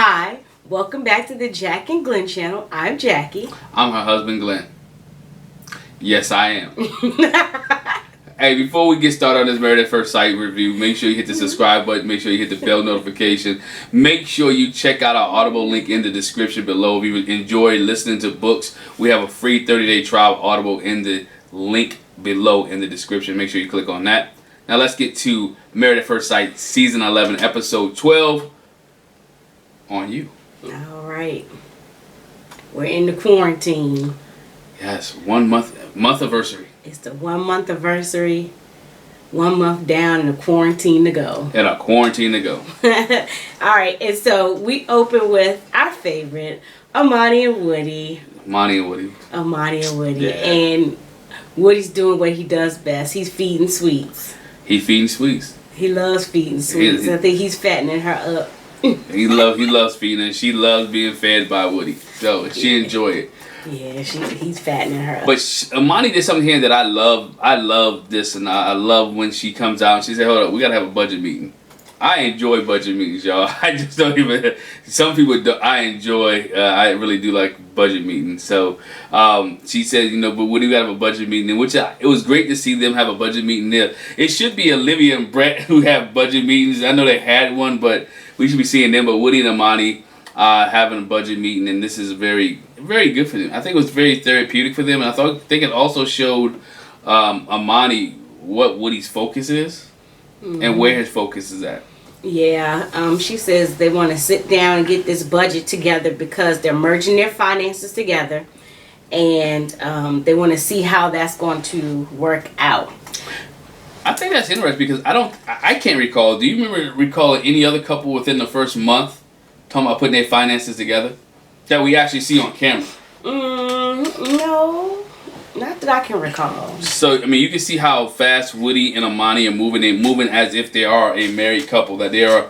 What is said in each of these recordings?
Hi, welcome back to the Jac and Glen channel. I'm Jackie. I'm her husband, Glenn. Yes, I am. Hey, before we get started on this Married at First Sight review, make sure you hit the subscribe button. Make sure you hit the bell notification. Make sure you check out our Audible link in the description below. If you enjoy listening to books, we have a free 30-day trial of Audible in the link below in the description. Make sure you click on that. Now let's get to Married at First Sight Season 11, Episode 12. On you. All right. We're in the quarantine. Yes, 1 month anniversary. It's the 1 month anniversary. 1 month down and a quarantine to go. And a quarantine to go. All right, and so we open with our favorite, Amani and Woody. Amani and Woody. Amani and Woody. Yeah. And Woody's doing what he does best. He's feeding sweets. He feeding sweets. He loves feeding sweets. I think he's fattening her up. He loves feeding and she loves being fed by Woody. So she enjoy it. Yeah, he's fattening her up. But Amani did something here that I love. I love this, and I love when she comes out and she said, hold up, we gotta have a budget meeting. I enjoy budget meetings, y'all. I just don't even, some people do, I enjoy, I really do like budget meetings. So she said, but Woody, we gotta have a budget meeting, which it was great to see them have a budget meeting there. It should be Olivia and Brett who have budget meetings. I know they had one, but we should be seeing them. But Woody and Amani having a budget meeting, and this is very, very good for them. I think it was very therapeutic for them, and I think it also showed Amani what Woody's focus is and where his focus is at. Yeah, she says they want to sit down and get this budget together because they're merging their finances together, and they want to see how that's going to work out. I think that's interesting because I can't recall. Do you recall any other couple within the first month talking about putting their finances together that we actually see on camera? No, not that I can recall. So I mean, you can see how fast Woody and Amani are moving. They're moving as if they are a married couple. That they're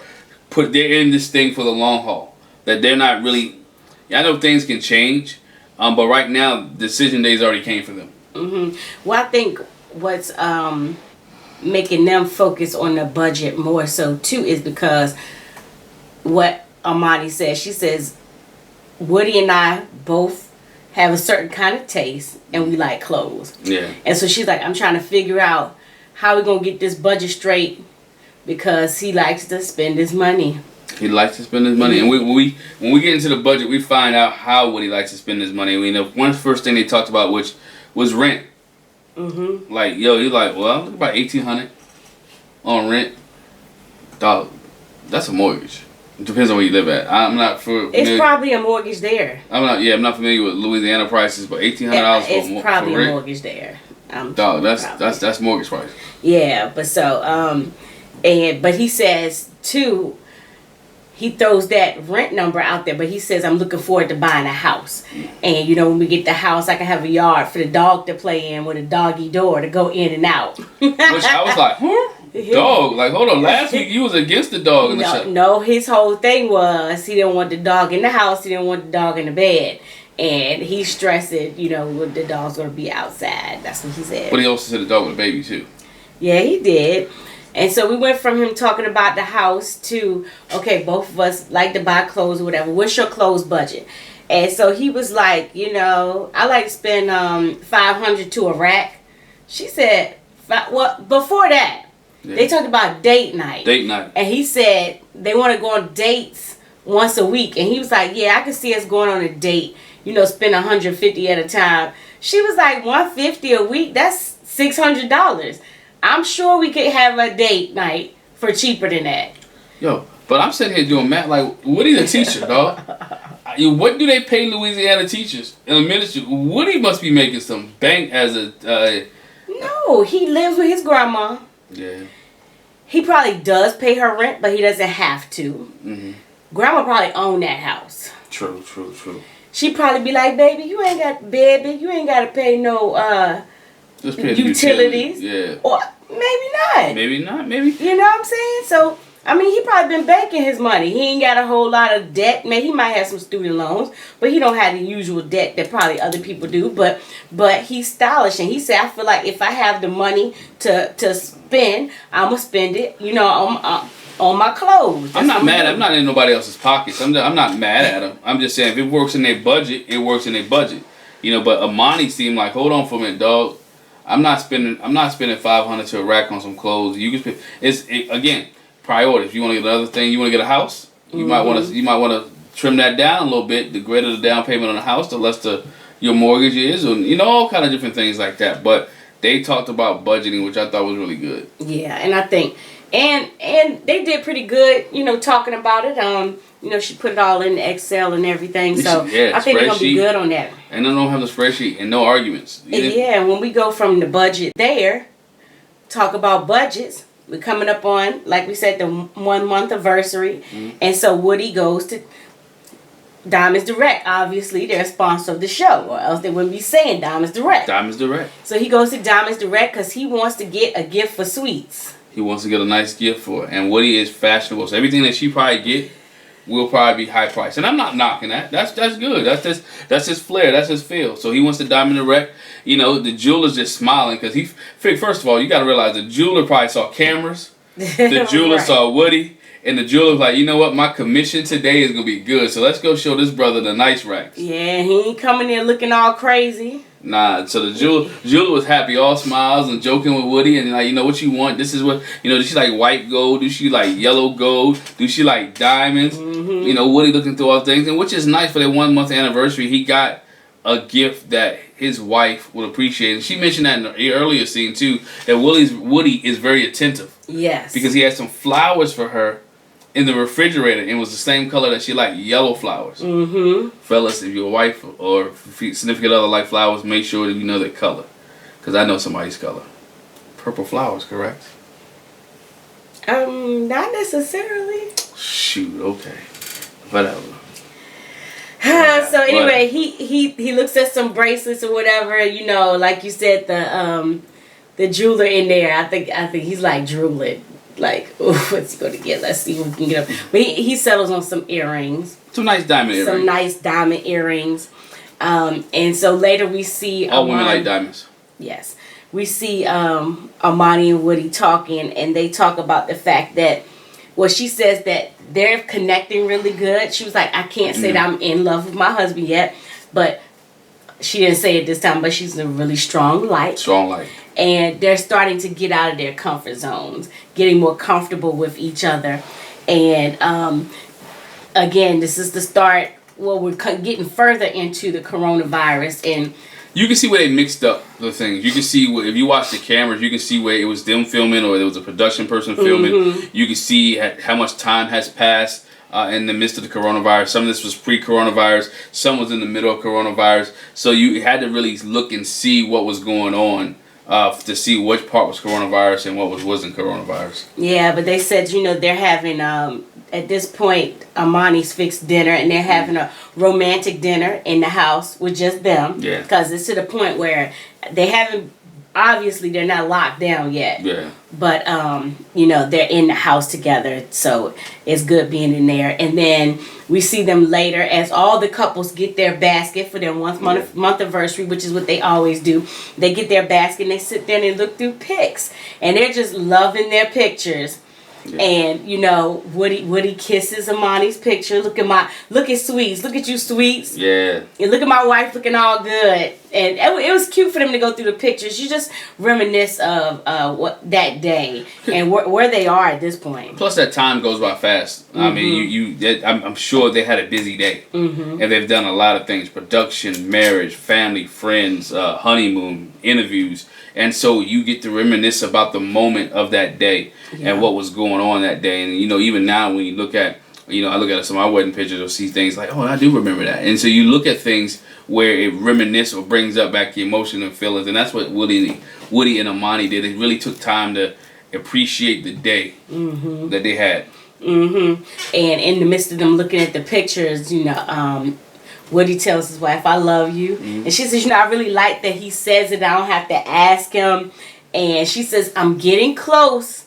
in this thing for the long haul. That they're not really. I know things can change, but right now decision days already came for them. Well, I think what's making them focus on the budget more so too is because what Amani says. She says Woody and I both have a certain kind of taste and we like clothes. Yeah. And so she's like, I'm trying to figure out how we're gonna get this budget straight because he likes to spend his money. He likes to spend his money, and when we get into the budget, we find out how Woody likes to spend his money. We know one first thing they talked about, which was rent. Like, he's like, well, look about $1,800 on rent. Dog, that's a mortgage. It depends on where you live at. I'm not familiar. It's probably a mortgage there. I'm not familiar with Louisiana prices, but $1,800 for it's probably for rent. A mortgage there. Dog, that's mortgage price. Yeah, but so but he says too. He throws that rent number out there, but he says, I'm looking forward to buying a house. And, when we get the house, I can have a yard for the dog to play in with a doggy door to go in and out. Which I was like, dog? Like, hold on. Last week you was against the dog in the shop. No, his whole thing was he didn't want the dog in the house. He didn't want the dog in the bed. And he stressed it, the dog's going to be outside. That's what he said. But he also said the dog was a baby, too. Yeah, he did. And so we went from him talking about the house to, okay, both of us like to buy clothes or whatever. What's your clothes budget? And so he was like, I like to spend $500 to a rack. She said, well, before that, they talked about date night. Date night. And he said they want to go on dates once a week. And he was like, yeah, I can see us going on a date, spend $150 at a time. She was like, $150 a week? That's $600. I'm sure we could have a date night for cheaper than that. Yo, but I'm sitting here doing math. Like, Woody's a teacher, dog. What do they pay Louisiana teachers in a ministry? Woody must be making some bank as a... No, he lives with his grandma. Yeah. He probably does pay her rent, but he doesn't have to. Grandma probably own that house. True. She'd probably be like, baby, you ain't got to pay no... Just pay utilities. Yeah. Or maybe not. Maybe not. Maybe. You know what I'm saying? So I mean, he probably been banking his money. He ain't got a whole lot of debt. Man, he might have some student loans, but he don't have the usual debt that probably other people do. But he's stylish, and he said, I feel like if I have the money to spend, I'm gonna spend it, you know, on my clothes. I'm not mad. I'm not in nobody else's pockets. I'm not mad at him. I'm just saying if it works in their budget, it works in their budget. You know, but Amani seemed like, hold on for a minute, dog. I'm not spending $500 to a rack on some clothes. You can spend. Again, priorities. You want to get another thing. You want to get a house. You might want to trim that down a little bit. The greater the down payment on the house, the less your mortgage is, and you know, all kind of different things like that. But they talked about budgeting, which I thought was really good. Yeah, and I think and they did pretty good. You know, talking about it. You know, she put it all in Excel and everything. So I think they're gonna be good on that. And they don't have the spreadsheet and no arguments. Yeah, when we go from the budget there, talk about budgets. We're coming up on, like we said, the 1 month anniversary. Mm-hmm. And so Woody goes to Diamonds Direct. Obviously, they're a sponsor of the show, or else they wouldn't be saying Diamonds Direct. Diamonds Direct. So he goes to Diamonds Direct because he wants to get a gift for Sweets. He wants to get a nice gift for her. And Woody is fashionable. So everything that she probably get will probably be high priced. And I'm not knocking that. That's good. That's his flair. That's his feel. So he wants to Diamond Direct. You know, the jeweler's just smiling because first of all, you got to realize the jeweler probably saw cameras. The jeweler right. saw Woody. And the jeweler's like, you know what? My commission today is going to be good. So let's go show this brother the nice racks. Yeah, he ain't coming in looking all crazy. Nah, so the jeweler was happy, all smiles and joking with Woody, and like, you know what you want? This is what, you know, does she like white gold? Do she like yellow gold? Do she like diamonds? Mm-hmm. You know, Woody looking through all things, and which is nice for their 1 month anniversary. He got a gift that his wife would appreciate. And she mentioned that in the earlier scene too, that Woody is very attentive. Yes. Because he had some flowers for her in the refrigerator, and it was the same color that she liked, yellow flowers. Mm-hmm. Fellas, if your wife or significant other like flowers, make sure that you know their color. Because I know somebody's color. Purple flowers, correct? Not necessarily. Shoot, okay. Whatever. So anyway, he looks at some bracelets or whatever, you know, like you said, the jeweler in there, I think he's like drooling. Like, oh, what's he going to get? Let's see what we can get up. But he settles on some earrings. Some nice diamond earrings. Some nice diamond earrings. And so later we see... All women like diamonds. Yes. We see Amani and Woody talking, and they talk about the fact that, well, she says that they're connecting really good. She was like, I can't say that I'm in love with my husband yet, but she didn't say it this time, but she's a really strong light. Strong light. And they're starting to get out of their comfort zones, getting more comfortable with each other. And again, this is the start. Well, we're getting further into the coronavirus, and you can see where they mixed up the things. You can see if you watch the cameras, you can see where it was them filming or there was a production person filming. Mm-hmm. You can see how much time has passed in the midst of the coronavirus. Some of this was pre-coronavirus. Some was in the middle of coronavirus. So you had to really look and see what was going on. To see which part was coronavirus and what wasn't coronavirus. Yeah, but they said, you know, they're having, at this point, Amani's fixed dinner, and they're having a romantic dinner in the house with just them. Yeah. Because it's to the point where they haven't, obviously they're not locked down yet. Yeah. But, you know, they're in the house together, so it's good being in there. And then we see them later as all the couples get their basket for their month anniversary, which is what they always do. They get their basket and they sit there and they look through pics. And they're just loving their pictures. Yeah. And, you know, Woody kisses Amani's picture. Look at Sweets. Look at you, Sweets. Yeah. And look at my wife looking all good. And it was cute for them to go through the pictures. You just reminisce of what that day and where they are at this point. Plus, that time goes by fast. Mm-hmm. I mean, I'm sure they had a busy day. Mm-hmm. And they've done a lot of things. Production, marriage, family, friends, honeymoon, interviews. And so you get to reminisce about the moment of that day and what was going on that day. And, you know, even now when you look at, you know, I look at some of my wedding pictures or see things like, oh, I do remember that. And so you look at things where it reminisces or brings up back the emotion and feelings. And that's what Woody and Amani did. They really took time to appreciate the day that they had. Mm-hmm. And in the midst of them looking at the pictures, you know, Woody tells his wife, I love you. Mm-hmm. And she says, you know, I really like that he says it. I don't have to ask him. And she says, I'm getting close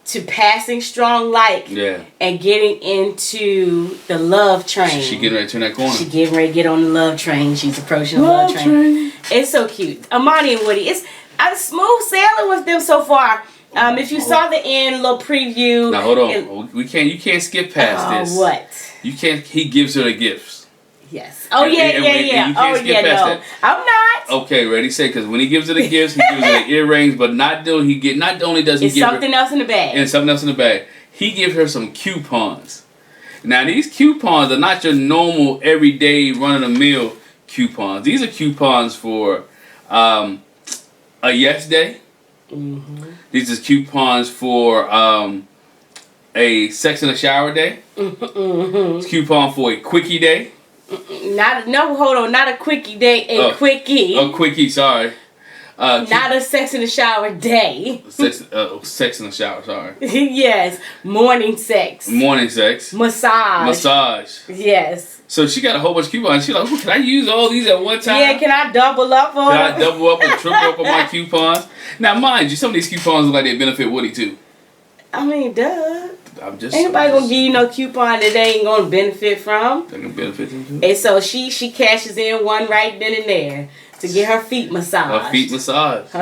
to passing strong like and getting into the love train. She getting ready to turn that corner. She getting ready to get on the love train. She's approaching the love train. It's so cute. Amani and Woody. I'm smooth sailing with them so far. If you saw the end little preview. Now hold on. You can't skip past this. What? You can't. He gives her the gifts. Yes. Oh yeah. No, I'm not. Okay, ready, say, because when he gives her the gifts, he gives her the earrings, but not only does he give something else in the bag. And something else in the bag. He gives her some coupons. Now these coupons are not your normal everyday run of the mill coupons. These are coupons for a yes day. Mm-hmm. These are coupons for a sex in the shower day. Mm-hmm. It's coupon for a quickie day. Not a quickie day, a quickie. A quickie, sorry. Not a sex in the shower day. Sex in the shower, sorry. Yes, morning sex. Massage. Yes. So she got a whole bunch of coupons. She's like, can I use all these at one time? Yeah, can I double up on Can I double up and triple up on my coupons? Now, mind you, some of these coupons look like they benefit Woody, too. I mean, duh. Ain't nobody gonna give you no coupon that they ain't gonna benefit from. They gonna benefit them too. And so she cashes in one right then and there to get her feet massaged. Her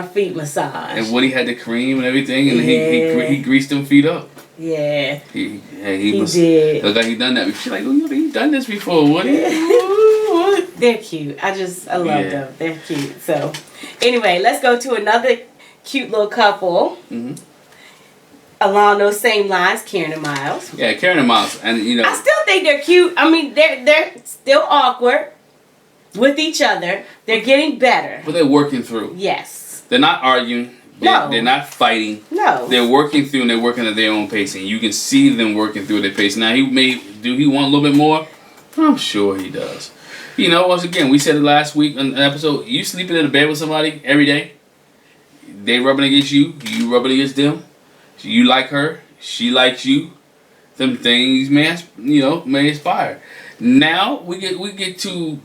feet massaged. And Woody had the cream and everything, and he greased them feet up. Yeah. He did. Look like he done that. She's like, oh, you've done this before, Woody. They're cute. I love them. They're cute. So, anyway, let's go to another cute little couple. Mm-hmm. Along those same lines, Karen and Miles. Yeah, Karen and Miles, and I still think they're cute. I mean, they're still awkward with each other. They're getting better, but they're working through. Yes. They're not arguing. They're not fighting. No. They're working through, and they're working at their own pace, and you can see them working through their pace. Now, he want a little bit more? I'm sure he does. Once again, we said it last week in an episode. You sleeping in a bed with somebody every day? They rubbing against you. You rubbing against them. You like her, she likes you. Them things may inspire. Now we get to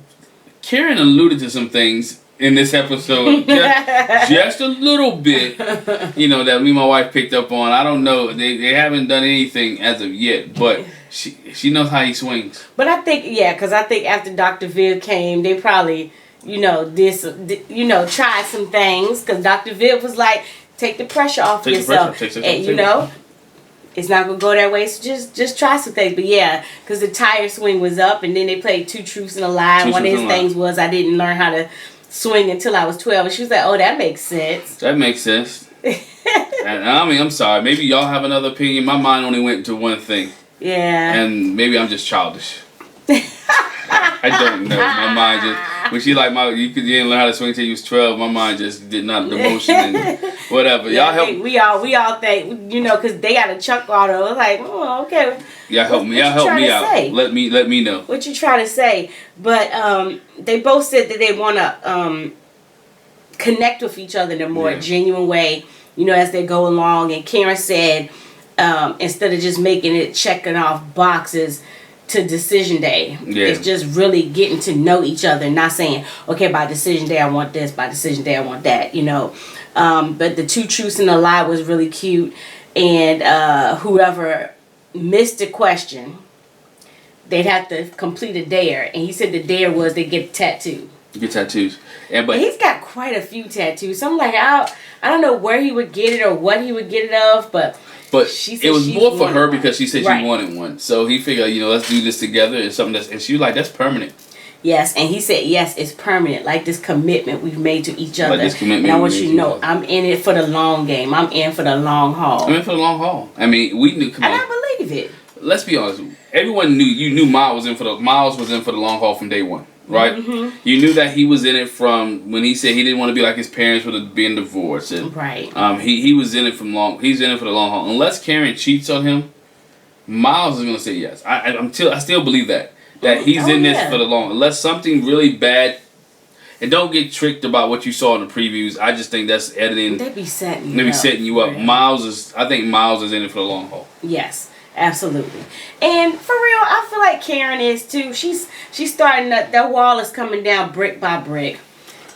Karen alluded to some things in this episode, just a little bit. That me and my wife picked up on. I don't know. They haven't done anything as of yet, but she knows how he swings. But I think because I think after Dr. Viv came, they probably tried some things because Dr. Viv was like, take the pressure off yourself. And it's not gonna go that way. So just try some things. But yeah, because the tire swing was up, and then they played Two Truths and a Lie. One of his things was I didn't learn how to swing until I was 12, and she was like, "Oh, that makes sense." That makes sense. And I mean, I'm sorry. Maybe y'all have another opinion. My mind only went to one thing. Yeah. And maybe I'm just childish. I don't know. My mind just when she like you didn't learn how to swing until you was 12. My mind just did not the motion and whatever. Yeah, y'all help. We all think because they got a chuck auto. It's like, oh, okay. Y'all help me. Y'all help me out. Say? Let me know what you try to say. But they both said that they want to connect with each other in a more genuine way. As they go along. And Karen said instead of just making it checking off boxes to decision day. Yeah. It's just really getting to know each other, not saying, okay, by decision day I want this, by decision day I want that, But the Two Truths and a Lie was really cute. And whoever missed the question, they'd have to complete a dare. And he said the dare was they get tattooed. Get tattoos. And he's got quite a few tattoos. So I'm like, I don't know where he would get it or what he would get it of, but it was more for her because she said she wanted one. So he figured, let's do this together. It's something and she was like, that's permanent. Yes, and he said, yes, it's permanent. Like this commitment we've made to each other. Like this commitment. And I want you to know, I'm in it for the long game. I'm in for the long haul. I'm in for the long haul. I mean, we knew. I believe it. Let's be honest. Everyone knew Miles was in for the long haul from day one. Right? Mm-hmm. You knew that he was in it from when he said he didn't want to be like his parents with being divorced. And, right. He was in it he's in it for the long haul. Unless Karen cheats on him, Miles is gonna say yes. I still believe that he's in this for the long. Unless something really bad, and don't get tricked about what you saw in the previews. I just think that's editing. They be setting you up. Right. I think Miles is in it for the long haul. Yes. Absolutely. And for real, I feel like Karen is too. She's starting that wall is coming down brick by brick.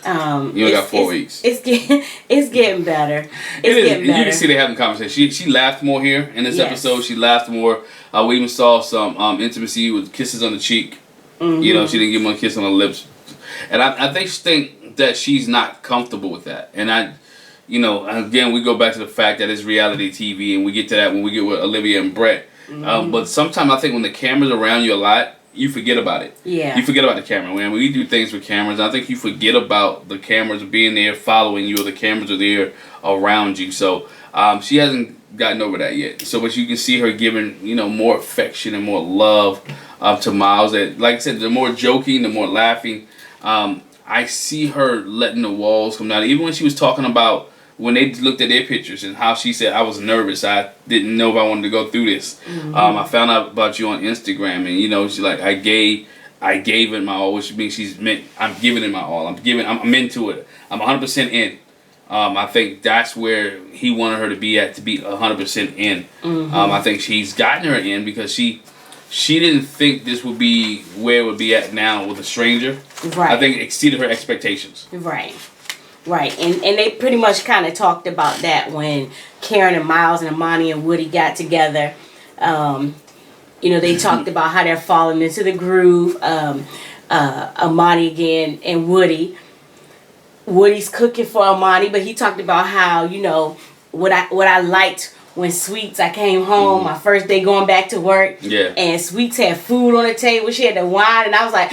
You only got 4 weeks. It's getting better. You can see they having conversation. She laughed more here in this episode. She laughed more. We even saw some intimacy with kisses on the cheek. Mm-hmm. You know, she didn't give him a kiss on the lips, and I think that she's not comfortable with that. And you know, again, we go back to the fact that it's reality TV, and we get to that when we get with Olivia and Brett. Mm-hmm. But sometimes I think when the camera's around you a lot, you forget about it. Yeah. You forget about the camera. When we do things with cameras, I think you forget about the cameras being there following you, or the cameras are there around you. So she hasn't gotten over that yet. So, but you can see her giving, you know, more affection and more love to Miles. That, like I said, the more joking, the more laughing. I see her letting the walls come down. Even when she was talking about when they looked at their pictures and how she said, I was nervous. I didn't know if I wanted to go through this. Mm-hmm. I found out about you on Instagram, and you know, she's like, I gave it my all, which means I'm giving it my all. I'm into it. I'm 100% in. I think that's where he wanted her to be 100% in. Mm-hmm. I think he's gotten her in because she didn't think this would be where it would be at now with a stranger. Right. I think it exceeded her expectations. Right. Right, and they pretty much kind of talked about that when Karen and Miles and Amani and Woody got together. You know, they talked about how they're falling into the groove. Amani again and Woody. Woody's cooking for Amani, but he talked about how, you know, what I liked when Sweets, I came home, my first day going back to work. Yeah. And Sweets had food on the table. She had the wine, and I was like,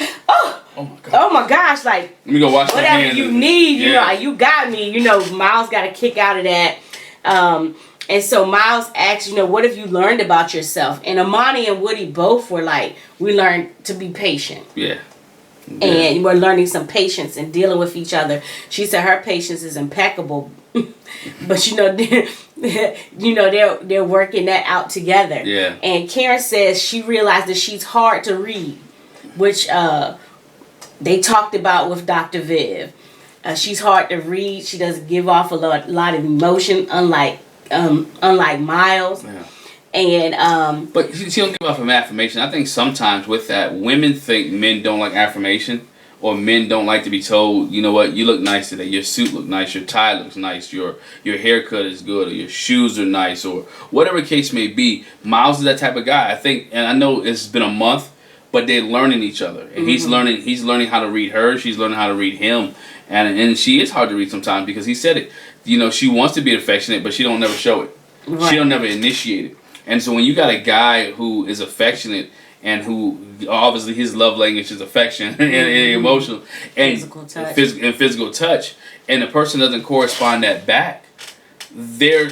oh my gosh, like, let me go wash whatever you need, you know, you got me. You know, Miles got a kick out of that. And so Miles asked, you know, what have you learned about yourself? And Amani and Woody both were like, we learned to be patient. Yeah. And we're learning some patience and dealing with each other. She said her patience is impeccable. But they're working that out together. Yeah. And Karen says she realized that she's hard to read, which they talked about with Dr. Viv. She's hard to read. She doesn't give off a lot of emotion, unlike Miles. Yeah. And but she don't give off an affirmation. I think sometimes with that, women think men don't like affirmation, or men don't like to be told, you know what, you look nice today, your suit look nice, your tie looks nice, your haircut is good, or your shoes are nice, or whatever case may be. Miles is that type of guy. I think, and I know it's been a month, but they're learning each other, and he's learning how to read her, she's learning how to read him, and she is hard to read sometimes because he said it. You know, she wants to be affectionate, but she don't never show it. Right. She don't never initiate it. And so when you got a guy who is affectionate and who obviously his love language is affection and emotional and physical touch, and the person doesn't correspond that back, their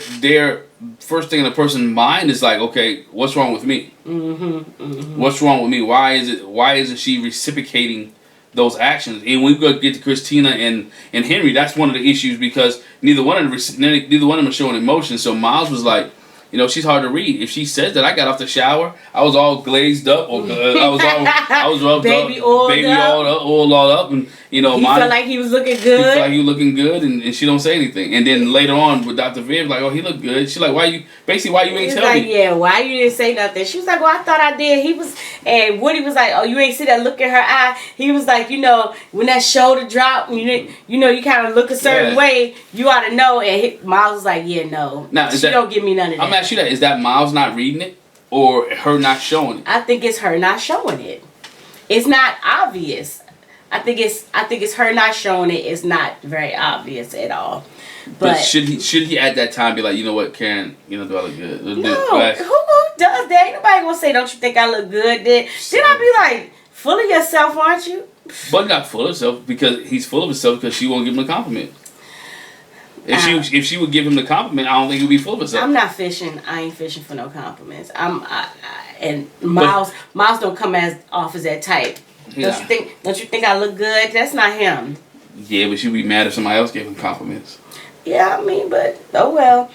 first thing in the person's mind is like, okay, what's wrong with me? What's wrong with me? Why isn't she reciprocating those actions? And when we go get to Christina and Henry, that's one of the issues because neither one of them are showing emotion. So Miles was like, you know, she's hard to read. If she says that I got off the shower, I was all glazed up, or I was rubbed baby up, all up, and you know, he felt like he was looking good. He felt like he was looking good, and she don't say anything. And then later on with Dr. Viv, like, oh, he looked good. She's like, why you ain't tell me? Yeah, why you didn't say nothing? She was like, well, I thought I did. And Woody was like, oh, you ain't see that look in her eye. He was like, you know, when that shoulder dropped, you kind of look a certain way, you ought to know. And Miles was like, yeah, no, she don't give me none of that. I'm asking you that. Is that Miles not reading it, or her not showing it? I think it's her not showing it. It's not obvious. I think it's her not showing it. It's not very obvious at all. But should he at that time be like, you know what, Karen, you know, do I look good? No, who does that? Ain't nobody gonna say, don't you think I look good? Then I be like, full of yourself, aren't you? But not full of himself, because he's full of himself because she won't give him a compliment. If she would give him the compliment, I don't think he'd be full of himself. I'm not fishing. I ain't fishing for no compliments. And Miles don't come off as that type. Yeah. Don't you think I look good? That's not him. Yeah, but she'd be mad if somebody else gave him compliments. Yeah, I mean, but oh well.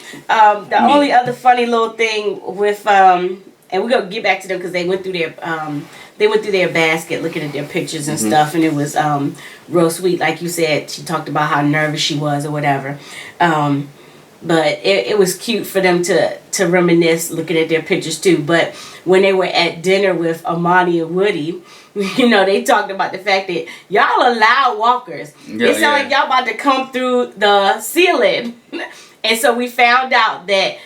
Only other funny little thing with and we're gonna get back to them because they went through their basket looking at their pictures and stuff, and it was real sweet. Like you said, she talked about how nervous she was or whatever. But it was cute for them to reminisce looking at their pictures too. But when they were at dinner with Amani and Woody, you know, they talked about the fact that y'all are loud walkers. It sounds like y'all about to come through the ceiling. And so we found out that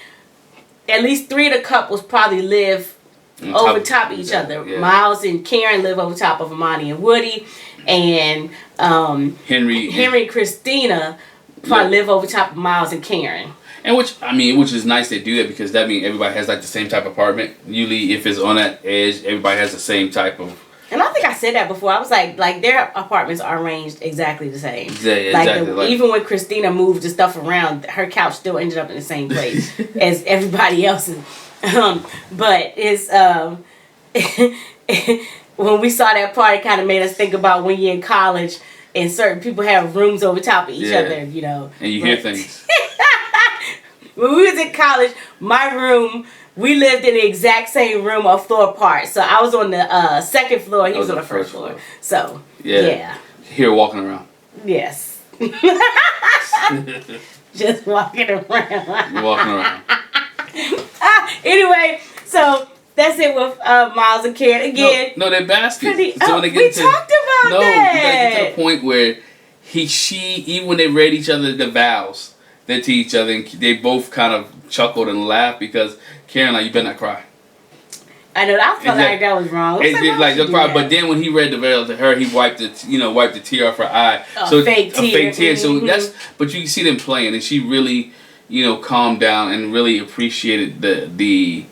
at least 3 of the couples probably live over top of each other. Yeah. Miles and Karen live over top of Amani and Woody. And Henry and Christina probably live over top of Miles and Karen. And which is nice they do that, because that means everybody has like the same type of apartment. Usually if it's on that edge, everybody has the same type of. And I think I said that before. I was like their apartments are arranged exactly the same. Yeah, exactly. Even when Christina moved the stuff around, her couch still ended up in the same place as everybody else's. But it's when we saw that part, it kind of made us think about when you're in college and certain people have rooms over top of each other, you know. And you hear things. When we was in college, my room, we lived in the exact same room, a floor apart. So I was on the second floor, he was on the first floor. So, yeah. Here walking around. Yes. Just walking around. Walking around. Anyway, so that's it with Miles and Karen. Again. No, they're baskets. We talked about that. No, we gotta get to the point where even when they read each other the vows, they to each other, and they both kind of chuckled and laughed because Karen, like, you better not cry. I know, I felt like that was wrong. Don't cry. But then when he read the vows to her, he wiped the tear off her eye. A fake tear. Mm-hmm. So but you can see them playing, and she really, calmed down and really appreciated the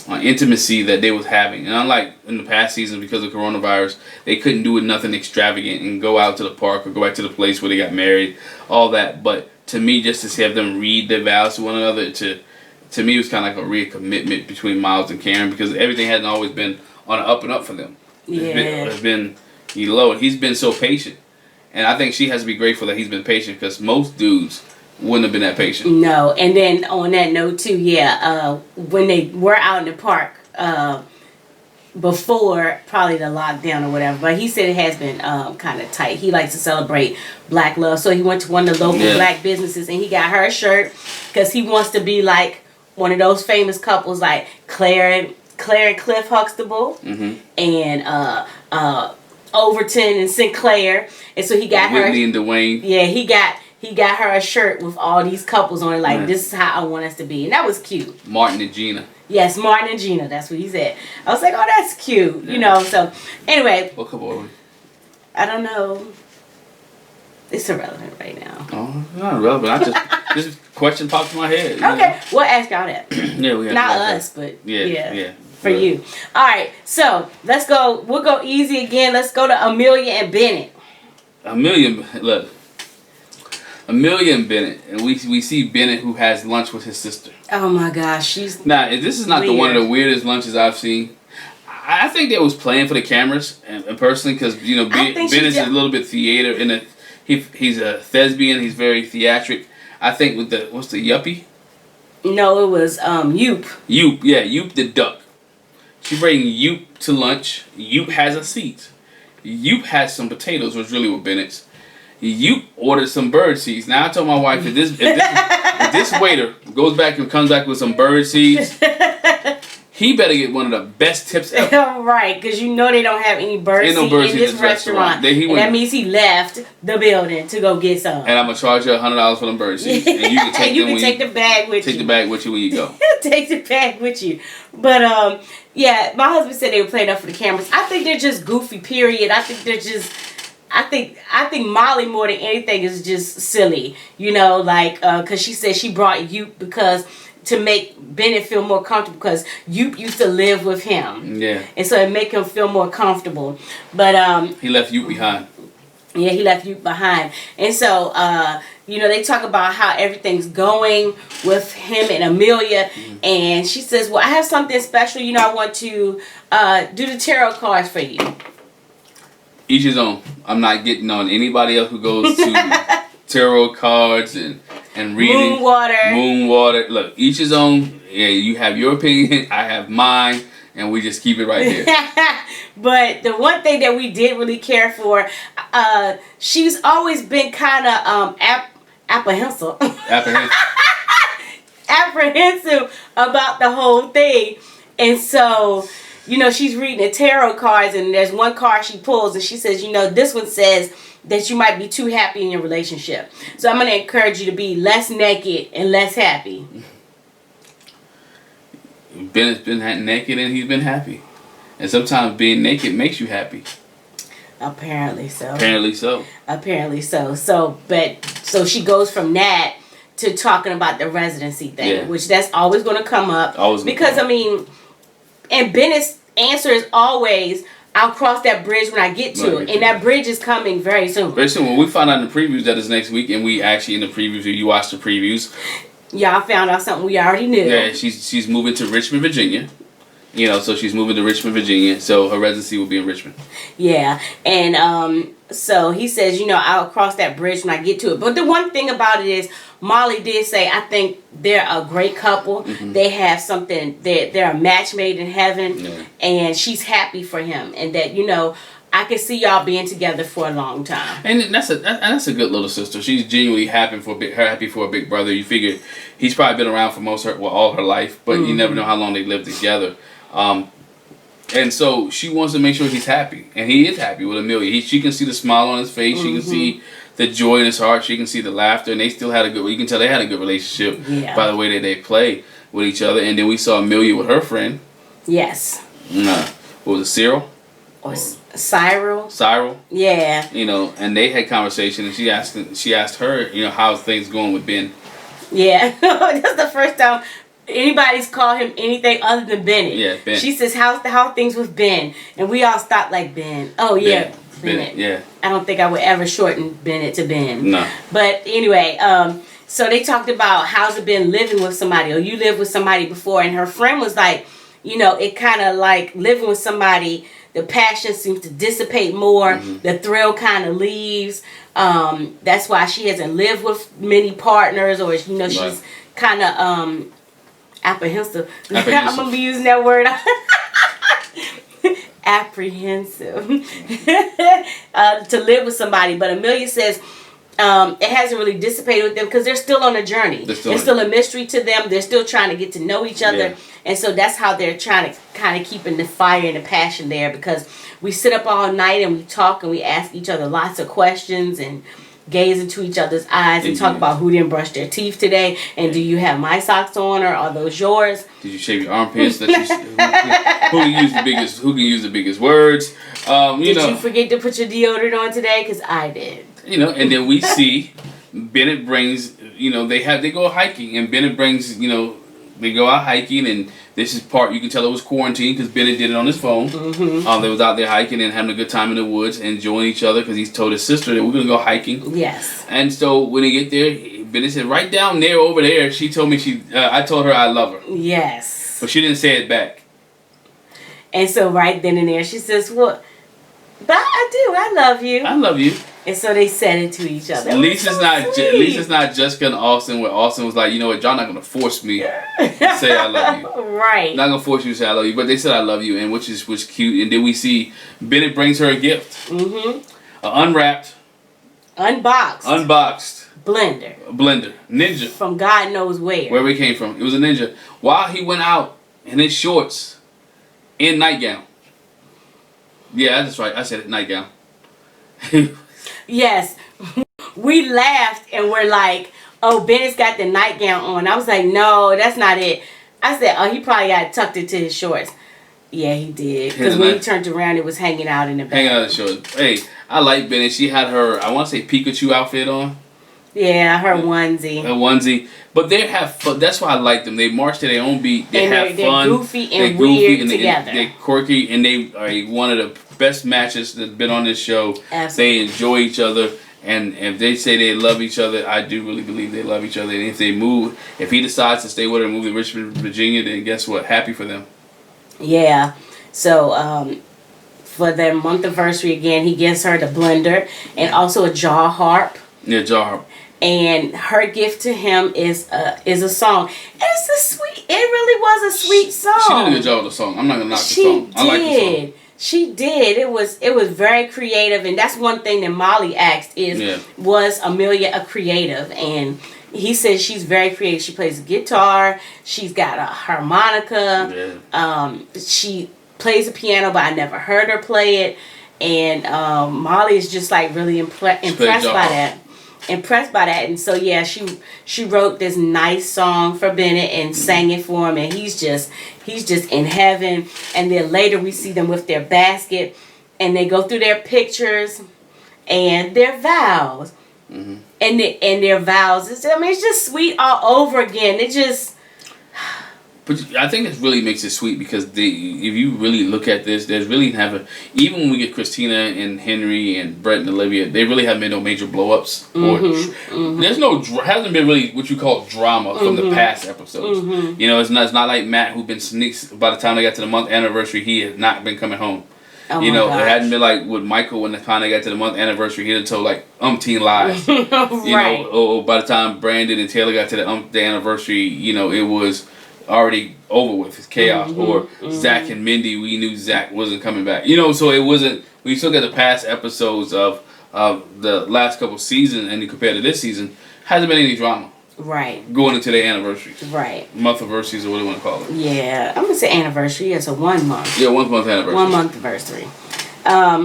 intimacy that they was having. And unlike in the past season, because of coronavirus, they couldn't do nothing extravagant and go out to the park or go back to the place where they got married, all that. But to me, just to have them read their vows to one another, to me, it was kind of like a real commitment between Miles and Karen, because everything hadn't always been on an up and up for them. It's been low, and he's been so patient. And I think she has to be grateful that he's been patient, because most dudes wouldn't have been that patient. No, and then on that note too, when they were out in the park before probably the lockdown or whatever, but he said it has been kind of tight. He likes to celebrate Black love, so he went to one of the local Black businesses and he got her a shirt because he wants to be like one of those famous couples like Claire and Cliff Huxtable, and Overton and Sinclair, and so he got Whitney and Dwayne. Yeah, he got her a shirt with all these couples on it, like, this is how I want us to be. And that was cute. Martin and Gina. Yes, Martin and Gina. That's what he said. I was like, oh, that's cute. So, anyway. What couple are we? I don't know. It's irrelevant right now. Oh, it's not irrelevant. This question popped in my head. Okay. We'll ask y'all that. Yeah, we have not us, but yeah. For you. All right. So, let's go. We'll go easy again. Let's go to Amelia and Bennett. Amelia and Bennett, and we see Bennett, who has lunch with his sister. Oh my gosh, she's this is not weird. one of the weirdest lunches I've seen. I think they was playing for the cameras, and personally, because Bennett's a little bit theater, and he's a thespian. He's very theatric. I think with what's the yuppie? No, it was Yoop. Yoop the duck. She bring Yoop to lunch. Yoop has a seat. Yoop has some potatoes, was really what Bennett's. You ordered some bird seeds. Now I told my wife, if this waiter goes back and comes back with some bird seeds, he better get one of the best tips ever. Right, because they don't have any bird seeds in this restaurant. And that means he left the building to go get some. And I'm going to charge you $100 for them bird seeds. And you can take the bag with you. Take the bag with you when you go. Take the bag with you. But, my husband said they were playing up for the cameras. I think they're just goofy, period. I think they're just... I think Molly more than anything is just silly, because she said she brought Yoop because to make Bennett feel more comfortable, because Yoop used to live with him. Yeah. And so it make him feel more comfortable. But he left Yoop behind. Yeah, he left Yoop behind. And so they talk about how everything's going with him and Amelia, and she says, "Well, I have something special. I want to do the tarot cards for you." Each his own. I'm not getting on anybody else who goes to tarot cards and reading. Moonwater. Look, each his own. Yeah, you have your opinion. I have mine. And we just keep it right here. But the one thing that we did really care for, she's always been kind of apprehensive. apprehensive about the whole thing. And so, you know, she's reading the tarot cards, and there's one card she pulls, and she says, you know, this one says that you might be too happy in your relationship. So I'm going to encourage you to be less naked and less happy. Bennett's been naked and he's been happy. And sometimes being naked makes you happy. Apparently so. Apparently so. Apparently so. So she goes from that to talking about the residency thing, which that's always going to come up. Because, I mean, and Bennett's answer is always, I'll cross that bridge when I get to it. And that bridge is coming very soon. Very soon. When we find out in the previews that is next week, and we actually in the previews, you watch the previews. Y'all found out something we already knew. Yeah, she's moving to Richmond, Virginia. You know, so she's moving to Richmond, Virginia. So her residency will be in Richmond. Yeah. And so he says, you know, I'll cross that bridge when I get to it. But the one thing about it is, Molly did say, I think they're a great couple. Mm-hmm. They have something, they're a match made in heaven. Yeah. And she's happy for him. And that, you know, I can see y'all being together for a long time. And that's a good little sister. She's genuinely happy for a big brother. You figure he's probably been around for all her life, but you never know how long they lived together. And so she wants to make sure he's happy, and he is happy with Amelia. She can see the smile on his face. She can see the joy in his heart. She can see the laughter, and they still had a good. You can tell they had a good relationship by the way that they play with each other. And then we saw Amelia with her friend. Yes. What was it, Cyril? Or Cyril. Cyril. Yeah. You know, and they had conversation, and she asked her, you know, how's things going with Ben. Yeah, that's the first time anybody's called him anything other than Bennett. Yeah, Ben. She says, how are things with Ben? And we all stopped like, Ben. Oh, yeah, Bennett. Yeah. I don't think I would ever shorten Bennett to Ben. No. But anyway, so they talked about how's it been living with somebody, or you lived with somebody before, and her friend was like, you know, it kind of like living with somebody, the passion seems to dissipate more, the thrill kind of leaves. That's why she hasn't lived with many partners, or, you know, she's kind of apprehensive. I'm going to be using that word. Apprehensive. To live with somebody. But Amelia says it hasn't really dissipated with them because they're still on a journey. There's still a mystery to them. They're still trying to get to know each other. Yeah. And so that's how they're trying to kind of keeping the fire and the passion there, because we sit up all night and we talk and we ask each other lots of questions and gaze into each other's eyes and talk about who didn't brush their teeth today, and do you have my socks on, or are those yours? Did you shave your armpits? Who can use the biggest words? Did you forget to put your deodorant on today? Because I did. You know, and then we see Bennett brings, you know, they go hiking, and Bennett brings, you know, they go out hiking, and this is part, you can tell it was quarantine because Bennett did it on his phone. They was out there hiking and having a good time in the woods, enjoying each other, because he's told his sister that we're going to go hiking. Yes. And so when they get there, Bennett said, right down there over there, she told me I told her I love her. Yes. But she didn't say it back. And so right then and there, she says, well, but I do. I love you. I love you. And so they said it to each other. At least it's not Jessica and Austin, where Austin was like, you know what, y'all not gonna force me to say I love you. Right. Not gonna force you to say I love you, but they said I love you, and which is cute. And then we see Bennett brings her a gift. Unwrapped. Unboxed. Blender. Ninja. From God knows where. Where we came from. It was a ninja. While he went out in his shorts, in nightgown. Yeah, that's right. I said it, nightgown. Yes. We laughed and we're like, oh, Bennett's got the nightgown on. I was like, no, that's not it. I said, oh, he probably got tucked into his shorts. Yeah, he did. Because when he turned around, it was hanging out in the back. Hanging out in the shorts. Hey, I like Bennett. She had her, I want to say, Pikachu outfit on. Yeah, her onesie. Her onesie. But they have fun. That's why I like them. They march to their own beat. They have fun. They're goofy and weird together. They're quirky, and they are one of the best matches that's been on this show. Absolutely. They enjoy each other, and if they say they love each other, I do really believe they love each other. And if he decides to stay with her and move to Richmond, Virginia, then guess what? Happy for them. Yeah. So, for their month anniversary again, he gives her the blender and also a jaw harp. Yeah, jaw harp. And her gift to him is a song. And it's a sweet. It really was a sweet song. She did a good job with the song. I'm not gonna knock the song. I like the song. She did. It was very creative, and that's one thing that Molly asked was Amelia a creative? And he says she's very creative. She plays guitar. She's got a harmonica. Yeah. She plays the piano, but I never heard her play it. And Molly is just like really impressed by that. And so yeah, she wrote this nice song for Bennett and sang it for him, and he's just in heaven. And then later we see them with their basket, and they go through their pictures and their vows. Mm-hmm. And their vows. It's just sweet all over again. It just. But I think it really makes it sweet because if you really look at this, there's really even when we get Christina and Henry and Brett and Olivia, they really haven't been no major blow-ups. There's hasn't been really what you call drama from the past episodes. Mm-hmm. You know, it's not like Matt, who'd been sneaks. By the time they got to the month anniversary, he had not been coming home. Oh you know, it hadn't been like with Michael when the time they got to the month anniversary, he had told like umpteen lies. Right. You know, or by the time Brandon and Taylor got to the anniversary, you know, it was already over with. It's chaos. Or Zach and Mindy, we knew Zach wasn't coming back. You know, so it wasn't. When you look at the past episodes of the last couple seasons and you compare to this season, hasn't been any drama. Right. Going into their anniversaries. Right. Month anniversaries or what do you want to call it? Yeah, I'm gonna say anniversary. It's a 1 month. Yeah, 1 month anniversary. 1 month anniversary.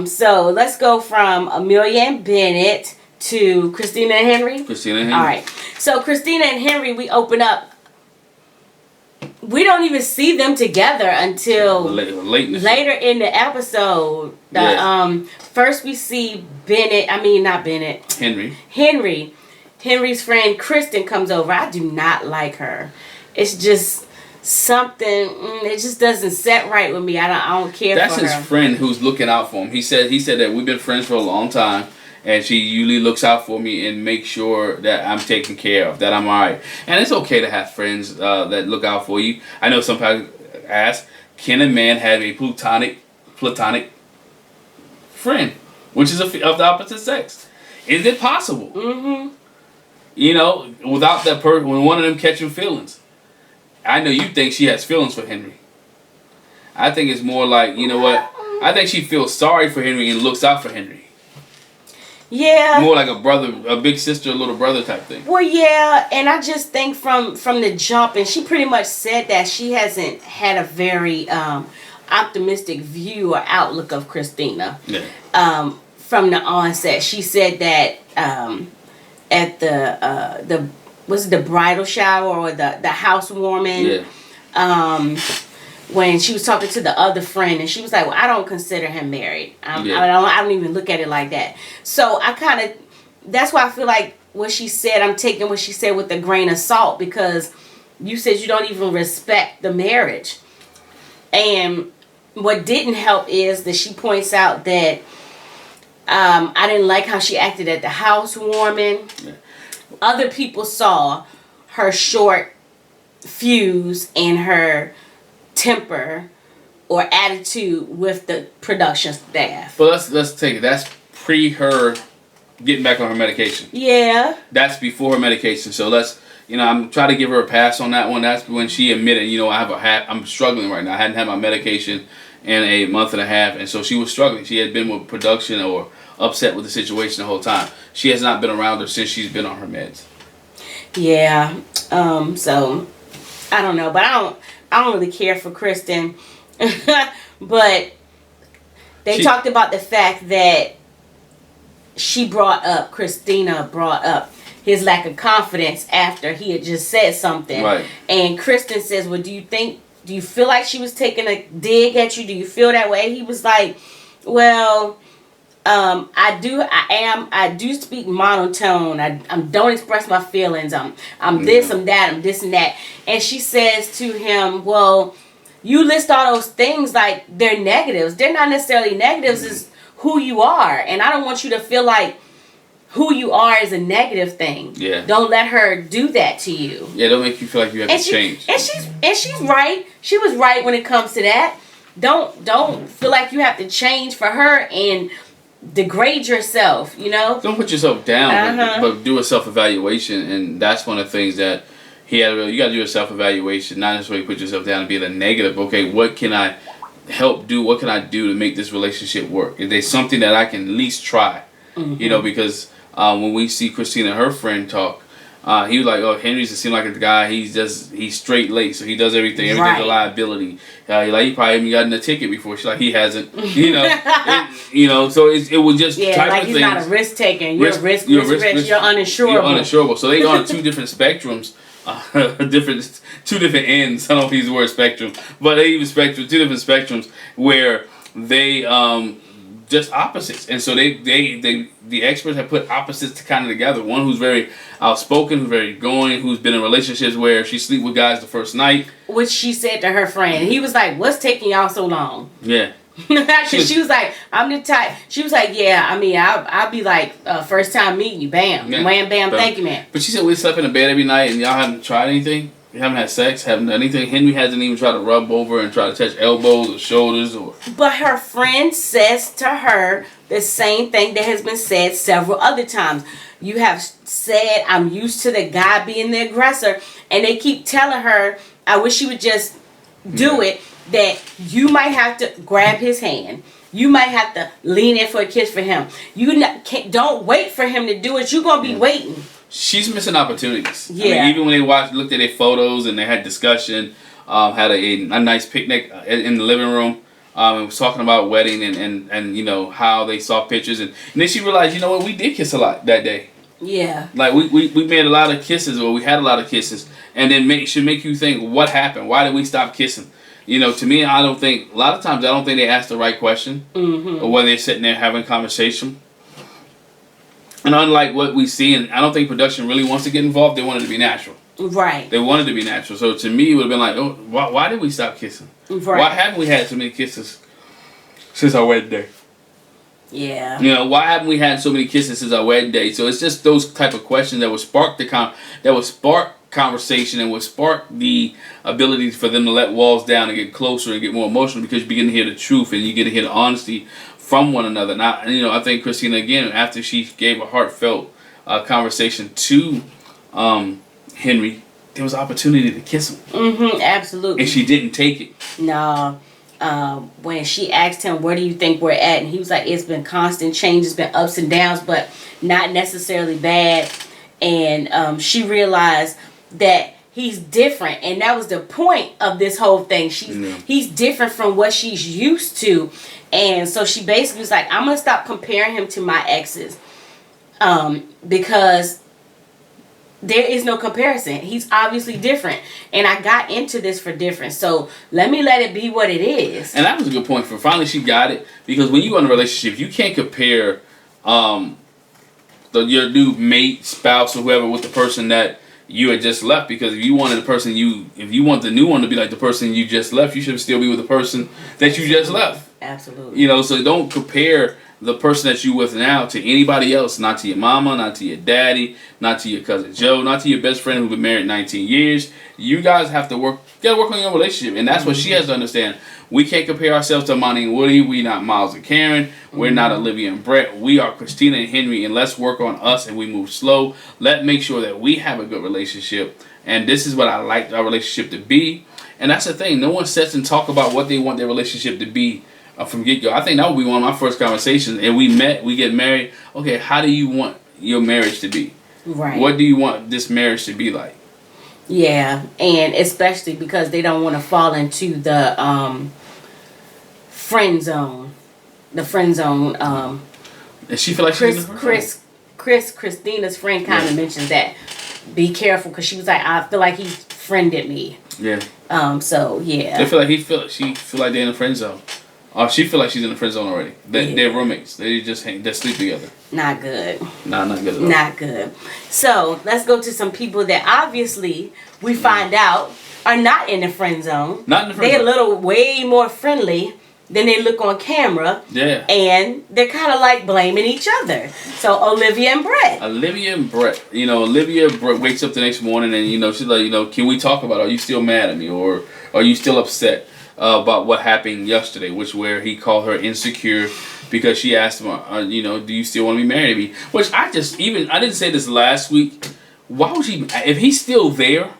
So let's go from Amelia and Bennett to Christina and Henry. Christina and Henry. All right. So Christina and Henry, we open up. We don't even see them together until later in the episode. First we see Henry's friend Kristen comes over. I do not like her. It's just something. It just doesn't set right with me. I don't care. That's for her. That's his friend who's looking out for him. He said that we've been friends for a long time. And she usually looks out for me and makes sure that I'm taken care of, that I'm alright. And it's okay to have friends that look out for you. I know some people ask, can a man have a platonic friend, which is of the opposite sex? Is it possible? Mm-hmm. You know, without that person, when one of them catching feelings. I know you think she has feelings for Henry. I think it's more like, you know what? I think she feels sorry for Henry and looks out for Henry. Yeah. More like a brother, a big sister, a little brother type thing. Well, yeah, and I just think from the jump, and she pretty much said that she hasn't had a very optimistic view or outlook of Christina. Yeah. From the onset, she said that at the bridal shower or the housewarming. Yeah. When she was talking to the other friend, and she was like, well, I don't consider him married. I don't even look at it like that. So that's why I feel like what she said, I'm taking what she said with a grain of salt, because you said you don't even respect the marriage. And what didn't help is that she points out that I didn't like how she acted at the housewarming. Yeah. Other people saw her short fuse and her temper or attitude with the production staff. But let's take it. That's pre her getting back on her medication. Yeah. That's before her medication. So I'm trying to give her a pass on that one. That's when she admitted, I'm struggling right now. I hadn't had my medication in a month and a half, and so she was struggling. She had been with production or upset with the situation the whole time. She has not been around her since she's been on her meds. Yeah. So I don't know, but I don't really care for Kristen. But they talked about the fact that Christina brought up his lack of confidence after he had just said something. Right. And Kristen says, well, do you feel like she was taking a dig at you? Do you feel that way? He was like, well, I do speak monotone. I don't express my feelings. I'm this, I'm that, I'm this and that. And she says to him, well, you list all those things like they're negatives. They're not necessarily negatives. It's who you are. And I don't want you to feel like who you are is a negative thing. Yeah. Don't let her do that to you. Yeah, don't make you feel like you have to change. And she's right. She was right when it comes to that. Don't feel like you have to change for her and degrade yourself, Don't put yourself down, but do a self-evaluation. And that's one of the things that you got to do a self-evaluation, not necessarily put yourself down and be the negative. Okay, what can I help do? What can I do to make this relationship work? Is there something that I can at least try? Mm-hmm. Because when we see Christina and her friend talk, He was like, "Oh, Henry's seem like a guy. He's straight laced, so he does everything. Everything's a liability. He probably even gotten a ticket before. She's like, he hasn't. So it was just type of he's things. not a risk taker. You're risk. You're uninsurable. You're uninsurable. So they on two different spectrums, two different ends. I don't know if he's the word spectrum, but they even two different spectrums where they just opposites, and so the experts have put opposites kind of together. One who's very outspoken, who's very going, who's been in relationships where she sleep with guys the first night, which she said to her friend. He was like, "What's taking y'all so long?" Yeah. Because she was like, "I'm the type." She was like, "Yeah, I mean, I'll be like, first time meeting you, bam, wham, bam, thank you, man." But she said we slept in the bed every night, and y'all haven't tried anything. You haven't had sex, haven't done anything. Henry hasn't even tried to rub over and try to touch elbows or shoulders or. But her friend says to her the same thing that has been said several other times. You have said, "I'm used to the guy being the aggressor," and they keep telling her, "I wish you would just do it." That you might have to grab his hand. You might have to lean in for a kiss for him. Don't wait for him to do it. You're gonna be waiting. She's missing opportunities. Yeah. I mean, even when they looked at their photos and they had discussion, had a nice picnic in the living room, and was talking about wedding and how they saw pictures and then she realized, you know what, we did kiss a lot that day. Yeah. Like we made a lot of kisses, or we had a lot of kisses, and then should make you think, what happened? Why did we stop kissing? To me, a lot of times I don't think they ask the right question, or whether they're sitting there having conversation. And unlike what we see, and I don't think production really wants to get involved, they want it to be natural. Right. They wanted to be natural. So to me, it would have been like, oh, why did we stop kissing? Right. Why haven't we had so many kisses since our wedding day? Yeah. Why haven't we had so many kisses since our wedding day? So it's just those type of questions that would spark conversation and would spark the ability for them to let walls down and get closer and get more emotional, because you begin to hear the truth and you get to hear the honesty from one another. Now, I think Christina, again, after she gave a heartfelt conversation to Henry, there was opportunity to kiss him. Absolutely. And she didn't take it. No. When she asked him, "Where do you think we're at?" and he was like, "It's been constant change. It's been ups and downs, but not necessarily bad." And she realized that he's different, and that was the point of this whole thing. He's different from what she's used to, and so she basically was like, "I'm gonna stop comparing him to my exes, because there is no comparison. He's obviously different, and I got into this for different. So let it be what it is." And that was a good point. For finally, she got it, because when you in a relationship, you can't compare your new mate, spouse, or whoever with the person that you had just left, because if you wanted if you want the new one to be like the person you just left, you should still be with the person that you just left. Absolutely. So don't compare the person that you with now to anybody else, not to your mama, not to your daddy, not to your cousin Joe, not to your best friend who's been married 19 years. You guys have to work on your relationship, and that's what she has to understand. We can't compare ourselves to Amani and Woody. We're not Miles and Karen. We're not Olivia and Brett. We are Christina and Henry, and let's work on us, and we move slow. Let's make sure that we have a good relationship, and this is what I like our relationship to be. And that's the thing. No one sits and talk about what they want their relationship to be from get-go. I think that would be one of my first conversations. And we get married. Okay, how do you want your marriage to be? Right. What do you want this marriage to be like? Yeah, and especially because they don't want to fall into the friend zone. The friend zone. And she feel like she's in the friend zone. Christina's friend kind of mentioned that. Be careful, because she was like, "I feel like he friended me." Yeah. So yeah. They feel like she feel like they're in the friend zone. Or she feel like she's in the friend zone already. They're roommates. They sleep together. Not good. Nah, not good at all. Not good. So let's go to some people that obviously we find out are not in the friend zone. Not in the friend zone. zone. They're a little way more friendly than they look on camera. Yeah. And they're kind of like blaming each other. So Olivia and Brett. Olivia and Brett. Olivia wakes up the next morning and she's like, can we talk about it? Are you still mad at me, or are you still upset about what happened yesterday, where he called her insecure because she asked him, do you still want to be married to me? Which I didn't say this last week. Why would she, if he's still there,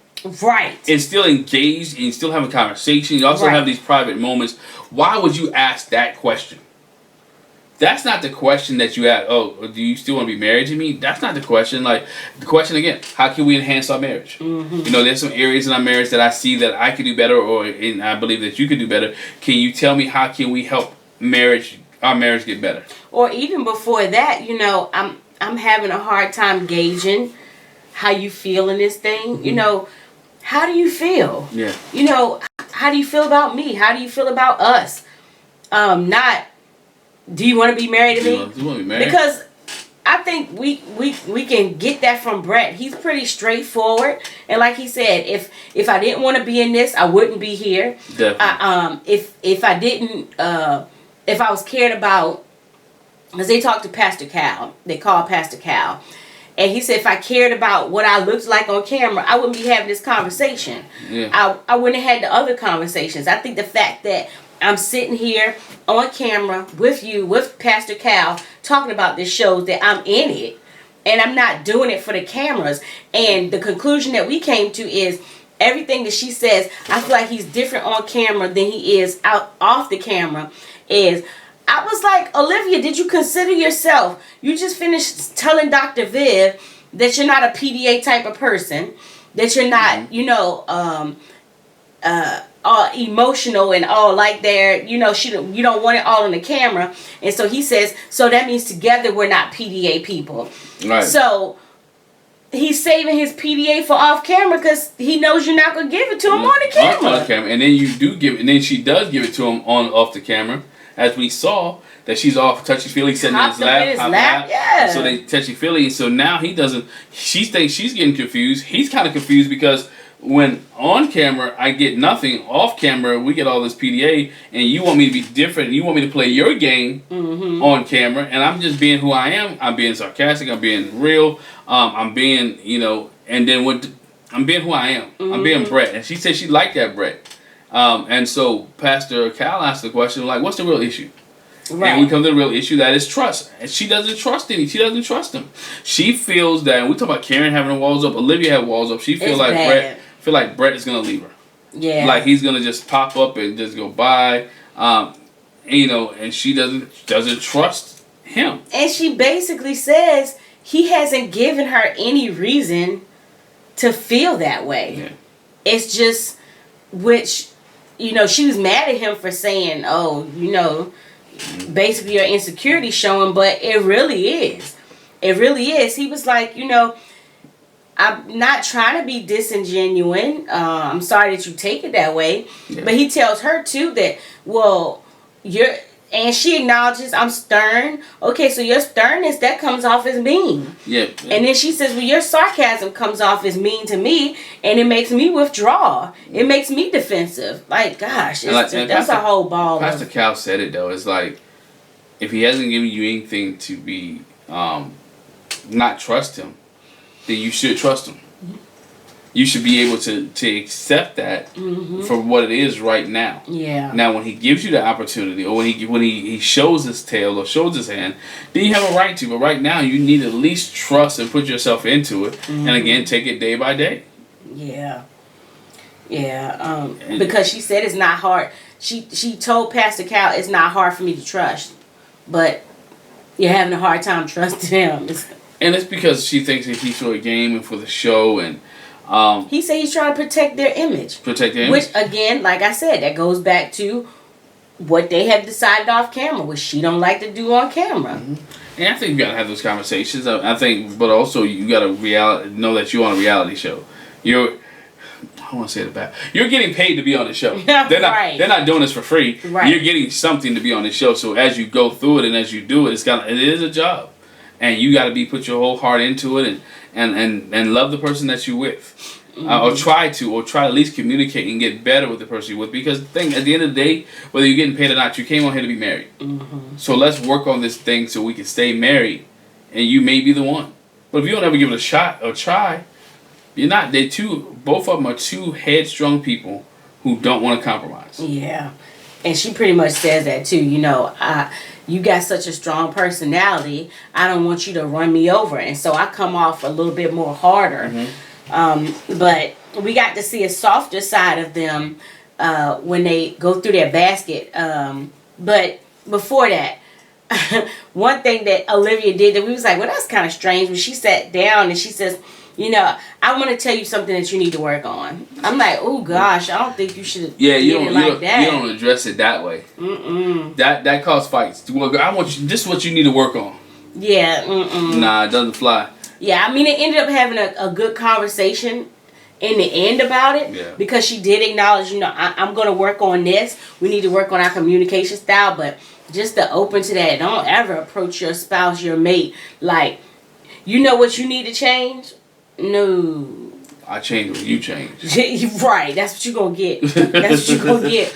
right, and still engaged and still having a conversation, you also have these private moments, why would you ask that question? That's not the question that you ask. Oh, do you still want to be married to me? That's not the question. Like, the question again, how can we enhance our marriage? Mm-hmm. You know, there's some areas in our marriage that I see that I could do better, or I believe that you could do better. Can you tell me how can we help our marriage get better? Or even before that, you know, I'm having a hard time gauging how you feel in this thing. Mm-hmm. You know, how do you feel? Yeah. You know, how do you feel about me? How do you feel about us? Not, do you want to be married to me? Do you want to be married? Because I think we can get that from Brett. He's pretty straightforward, and like he said, if I didn't want to be in this, I wouldn't be here. Definitely. If I didn't, if I was cared about, because they talked to Pastor Cal, they called Pastor Cal, and he said if I cared about what I looked like on camera, I wouldn't be having this conversation. Yeah. I wouldn't have had the other conversations. I think the fact that I'm sitting here on camera with you, with Pastor Cal, talking about this shows that I'm in it. And I'm not doing it for the cameras. And the conclusion that we came to is everything that she says, I feel like he's different on camera than he is off the camera. I was like, Olivia, did you consider yourself? You just finished telling Dr. Viv that you're not a PDA type of person. That you're not, you know, all emotional and all like there, you know, you don't want it all on the camera. And so he says, so that means together we're not PDA people. Right. So he's saving his PDA for off camera because he knows you're not going to give it to him on the camera. On the camera. And then you do give it, and then she does give it to him off the camera, as we saw that she's off touchy-feely sitting in his lap. Yeah. So they touchy-feely. So now he doesn't, she thinks she's getting confused. He's kind of confused because when on camera I get nothing, off camera we get all this PDA, and you want me to be different. You want me to play your game on camera, and I'm just being who I am. I'm being sarcastic. I'm being real. I'm being, you know, and then I'm being who I am. I'm being Brett, and she said she liked that Brett. And so Pastor Cal asked the question, like, what's the real issue? Right. And we come to the real issue, that is trust. And she doesn't trust him. She doesn't trust him. She feels that, and we talk about Karen having the walls up, Olivia had walls up. She feels like Brett is going to leave her. Yeah. Like he's going to just pop up and just go by. You know, and she doesn't trust him. And she basically says he hasn't given her any reason to feel that way. Yeah. It's just, which, you know, she was mad at him for saying, oh, you know, basically your insecurity showing, but it really is. It really is. He was like, you know, I'm not trying to be disingenuous. I'm sorry that you take it that way. Yeah. But he tells her too that, well, and she acknowledges I'm stern. Okay, so your sternness, that comes off as mean. Yeah. And then she says, well, your sarcasm comes off as mean to me, and it makes me withdraw. It makes me defensive. Like, gosh, that's a whole ball. Pastor Cal said it though. It's like, if he hasn't given you anything to be not trust him, then you should trust him. Mm-hmm. You should be able to accept that for what it is right now. Yeah. Now, when he gives you the opportunity, or when he shows his tail or shows his hand, then you have a right to. But right now, you need to at least trust and put yourself into it. And again, take it day by day. Yeah. Yeah. Because she said it's not hard. She told Pastor Cal it's not hard for me to trust, but you're having a hard time trusting him. And it's because she thinks that he's for a game and for the show, and he said he's trying to protect their image. Which, again, like I said, that goes back to what they have decided off camera, which she don't like to do on camera. And I think you gotta have those conversations. I think, but also you gotta know that you're on a reality show. I want to say it bad. You're getting paid to be on the show. They're not doing this for free. Right. You're getting something to be on the show. So as you go through it and as you do it, it is a job. And you got to put your whole heart into it and love the person that you're with. Or try to at least communicate and get better with the person you're with. Because at the end of the day, whether you're getting paid or not, you came on here to be married. So let's work on this thing so we can stay married. And you may be the one. But if you don't ever give it a shot or try, you're not. Both of them are two headstrong people who don't want to compromise. Yeah. And she pretty much says that too. You know, you got such a strong personality. I don't want you to run me over. And so I come off a little bit more harder. But we got to see a softer side of them when they go through their basket. But before that, one thing that Olivia did that we was like, well, that's kind of strange. When she sat down and she says, I want to tell you something that you need to work on. I'm like, oh gosh, I don't think you should. Yeah, you don't that. You don't address it that way. That causes fights. Well, I want you. This is what you need to work on. Yeah. Nah, it doesn't fly. Yeah, I mean, it ended up having a good conversation in the end about it. Yeah. Because she did acknowledge, I'm going to work on this. We need to work on our communication style, but just to open to that, don't ever approach your spouse, your mate, like, you know what you need to change? No. I change when you change. Right, that's what you're going to get. That's what you're going to get.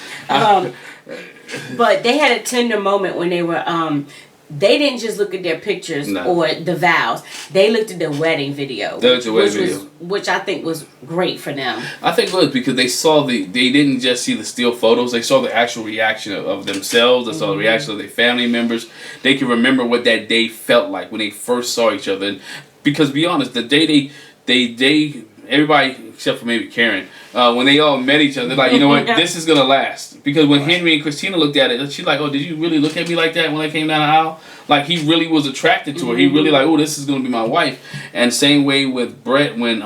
But they had a tender moment when they were, they didn't just look at their pictures or the vows. They looked at the wedding video. Which I think was great for them. I think it was because they didn't just see the still photos. They saw the actual reaction of themselves. They saw the reaction of their family members. They can remember what that day felt like when they first saw each other. And because, be honest, the day everybody except for maybe Karen, when they all met each other, like, you know what, this is gonna last. Because when Henry and Christina looked at it, she's like, oh, did you really look at me like that when I came down the aisle? Like, he really was attracted to her. He really like, oh, this is gonna be my wife. And same way with Brett when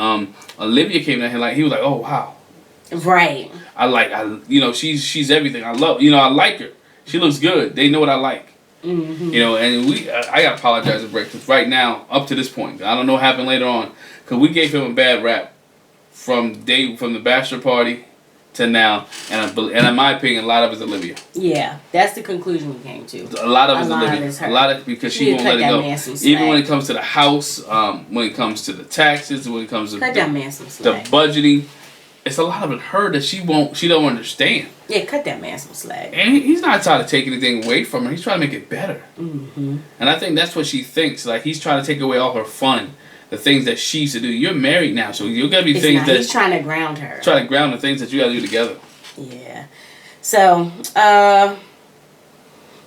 Olivia came down here, like, he was like, oh wow, right. She's everything. I like her. She looks good. They know what I like. And I gotta apologize to Brett because right now, up to this point, I don't know what happened later on, because we gave him a bad rap from the bachelor party to now, and in my opinion, a lot of it's Olivia. Yeah, that's the conclusion we came to. A lot of it's Olivia. A lot of because she won't let it go. Even when it comes to the house, when it comes to the taxes, when it comes to the budgeting, it's a lot of it her that she don't understand. Yeah, cut that man some slack. And he's not trying to take anything away from her. He's trying to make it better. And I think that's what she thinks. Like, he's trying to take away all her fun. The things that she used to do. You're married now, so you gotta be things that he's trying to ground her. Try to ground the things that you gotta do together. Yeah. So,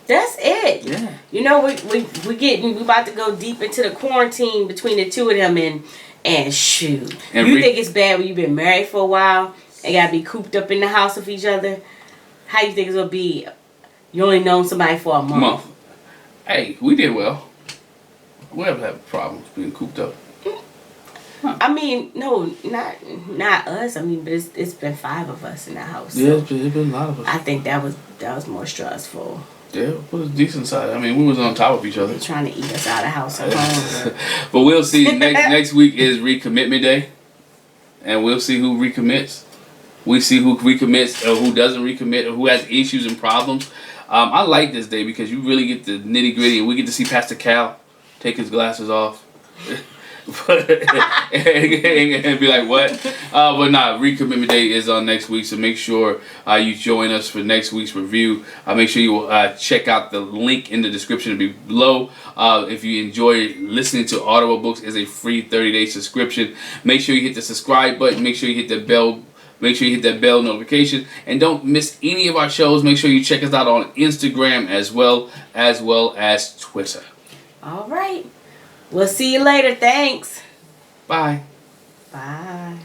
that's it. Yeah. We about to go deep into the quarantine between the two of them and shoot. And you think it's bad when you've been married for a while and gotta be cooped up in the house with each other? How you think it's gonna be? You only known somebody for a month. Hey, we did well. We haven't had problems being cooped up. Huh. I mean, no, not us. I mean, but it's been 5 of us in the house. Yeah, it's been a lot of us. I think that was more stressful. Yeah, it was a decent size. I mean, we was on top of each other. They're trying to eat us out of the house at home. But we'll see. Next week is recommitment day, and we'll see who recommits. We see who recommits or who doesn't recommit or who has issues and problems. I like this day because you really get the nitty gritty, and we get to see Pastor Cal take his glasses off. and be like, what? But recommitment day is on next week, so make sure you join us for next week's review. Make sure you check out the link in the description below. If you enjoy listening to Audible Books, is a free 30-day subscription. Make sure you hit the subscribe button. Make sure you hit the bell. Make sure you hit that bell notification, and don't miss any of our shows. Make sure you check us out on Instagram as well as Twitter. All right. We'll see you later. Thanks. Bye. Bye.